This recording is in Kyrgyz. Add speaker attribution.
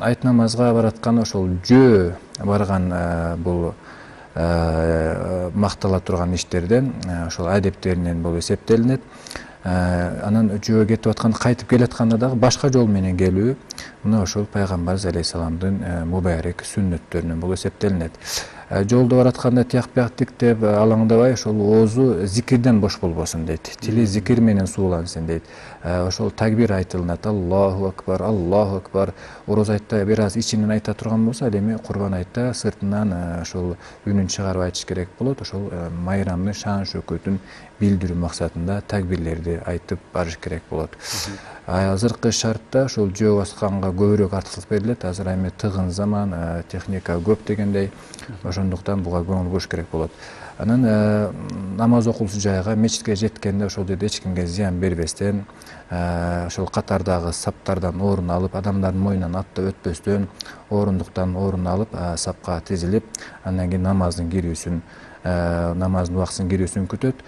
Speaker 1: айт намазга бараткан ошол жөө барган бул мактала турган иштерден ошол адептеринен бул эсептелинет. Анан жөө кетип аткан, кайтып келатканда дагы башка жол менен келүү мына ошол пайгамбарыбыз алейхисаламдын мубарек сүннөттөрүнөн бул эсептелинет. Жолдо баратканда тияк бияк тиктеп алаңдабай ошол оозу зикирден бош болбосун дейт. Тили зикир менен суулансын дейт. Ошол такбир айтылынат. Аллаху акбар, Аллаху акбар. Ороз айтта бир аз ичинен айта турган болсо, ал эми курбан айтта сыртынан ошол үнүн чыгарып айтыш керек болот. Ошол майрамдын шан шөкөтүн билдирүү максатында такбирлерди айтып барыш керек болот. Азыркы шартта ошол жөө басканга көбүрөөк артыкчылык берилет. Азыр эми тыгын заман, техника көп дегендей, ошондуктан буга көңүл буруш керек болот. Анан намаз окулушу жайга, мечитке жеткенде ошол жерде эч кимге зыян бербестен, ошол катардагы саптардан орун алып, адамдардын мойнунан аттап өтпөстөн, орундуктан орун алып, сапка тизилип, андан кийин намаздын убактысынын кирүүсүн күтөт.